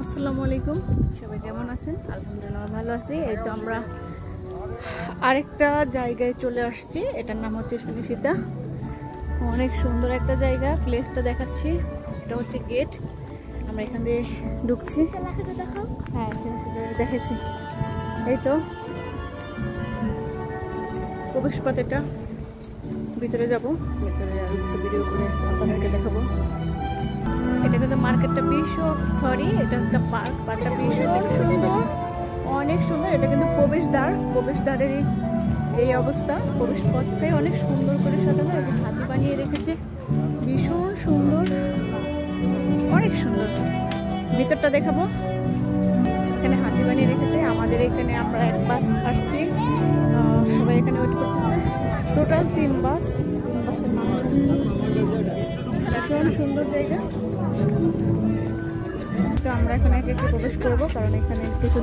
আসসালামু আলাইকুম, সবাই কেমন আছেন? আলহামদুলিল্লাহ ভালো আছি। এই তো আমরা আরেকটা জায়গায় চলে আসছি, এটার নাম হচ্ছে সীতা। অনেক সুন্দর একটা জায়গা, প্লেসটা দেখাচ্ছি। এটা হচ্ছে গেট, আমরা এখান দিয়ে ঢুকছি। হ্যাঁ দেখেছি, এই তো প্রবেশ পথ। এটা ভিতরে যাবো, ভিতরে ভিডিও করে আপনাদেরকে দেখাবো। এটা কিন্তু মার্কেটটা ভীষণ, সরি এটা একটা পার্ক, পার্কটা ভীষণ সুন্দর, অনেক সুন্দর। এটা কিন্তু প্রবেশদ্বারের এই অবস্থা। প্রবেশ পথটাই অনেক সুন্দর করে সাজানো এবং হাতি বানিয়ে রেখেছে, ভীষণ সুন্দর, অনেক সুন্দর। ভিতরটা দেখাবো। এখানে হাতি বানিয়ে রেখেছে। আমাদের এখানে আমরা এক বাস আসছি, সবাই এখানে ওয়েট করতেছে। টোটাল 3 বাসের মানুষ আসছে। ভীষণ সুন্দর জায়গা। তো আমরা এখানে একটু প্রবেশ করবো, কারণ এখানে কিছু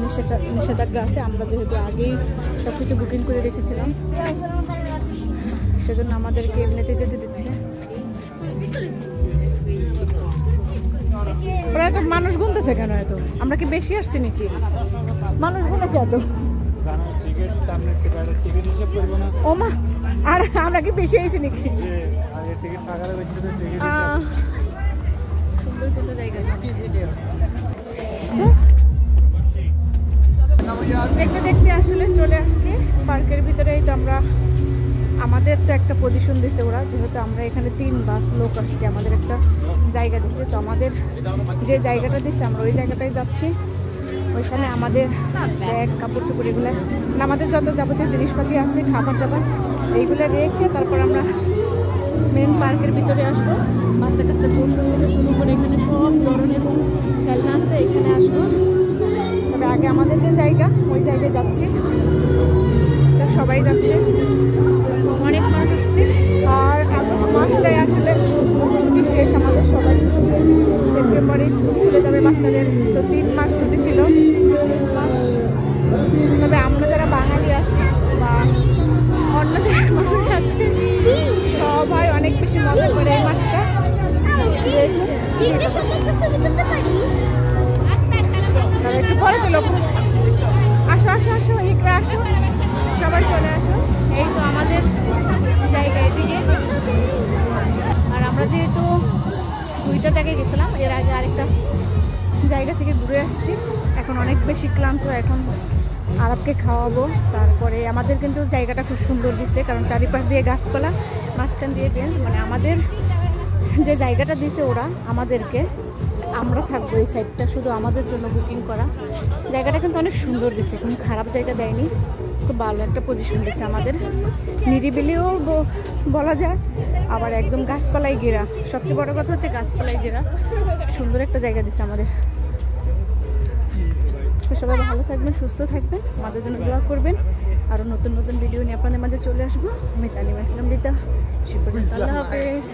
নিষেধাজ্ঞা আছে। আমরা যেহেতু আগেই সব কিছু বুকিং করে রেখেছিলাম, সেজন্য আমাদেরকে এমনিতে যেতে দিচ্ছে। প্রায় তো মানুষ গুনতেছে কেন এত? আমরা কি বেশি আসছি নাকি? মানুষ গুনে কি এত? ও মা, আর আমরা কি বেশি আইছি নাকি? সুন্দর সুন্দর জায়গা দেখতে দেখতে আসলে চলে আসছি পার্কের ভিতরে। এই তো আমরা, আমাদের তো একটা পজিশন দিছে ওরা, যেহেতু আমরা এখানে 3 বাস লোক আসছি, আমাদের একটা জায়গা দিছে। তো আমাদের যে জায়গাটা দিছে আমরা ওই জায়গাটায় যাচ্ছি। ওইখানে আমাদের ব্যাগ, কাপড় চোপড়, এগুলো আমাদের যত যাবতীয় জিনিসপাতি আছে, খাবার দাবার, এইগুলো রেখে তারপর আমরা মেন পার্কের ভিতরে আসবো। বাচ্চা কাচ্চা পশু থেকে শুরু করে এখানে সব ধরনের খেলনা আছে, এখানে আসবো। তবে আগে আমাদের যে জায়গা, ওই জায়গায় যাচ্ছি। সবাই যাচ্ছে, অনেক মানুষ আসছে। আর আগস্ট মাসটাই আসলে ছুটি শেষ আমাদের সবাই। সেপ্টেম্বরে স্কুল খুলে যাবে বাচ্চাদের, তো 3 মাস ছুটি ছিল, 3 মাস। তবে আমরা যারা বাঙালি আছি বা অন্য যারা মানুষ আছে, সবাই অনেক বেশি মজা করে এই মাসটা। একটু পরে তো লোক আসো আসো আসো, এখানে আসো, সবাই চলে আসো। এই তো আমাদের জায়গা এদিকে। আর আমরা যেহেতু 2টা জায়গায় গেছিলাম, এর আগে আরেকটা জায়গা থেকে ঘুরে আসছি, এখন অনেক বেশি ক্লান্ত। এখন আরবকে খাওয়াবো। তারপরে আমাদের কিন্তু জায়গাটা খুব সুন্দর দিচ্ছে, কারণ চারিপাশ দিয়ে গাছপালা, মাঝখান দিয়ে বেঞ্চ। মানে আমাদের যে জায়গাটা দিছে ওরা আমাদেরকে, আমরা থাকবো এই সাইডটা, শুধু আমাদের জন্য বুকিং করা। জায়গাটা কিন্তু অনেক সুন্দর দিছে, কোনো খারাপ জায়গা দেয়নি, খুব ভালো একটা পজিশন দিছে আমাদের। নিরিবিলিও বলা যায়, আবার একদম গাছপালায় ঘেরা। সবচেয়ে বড় কথা হচ্ছে গাছপালায় ঘেরা, সুন্দর একটা জায়গা দিছে আমাদের। তো সবাই ভালো থাকবেন, সুস্থ থাকবেন, আমাদের জন্য দোয়া করবেন। আরও নতুন নতুন ভিডিও নিয়ে আপনাদের মাঝে চলে আসবো। আমি তানিমা ইসলাম রিতা। সে পর্যন্ত আল্লাহ হাফেজ।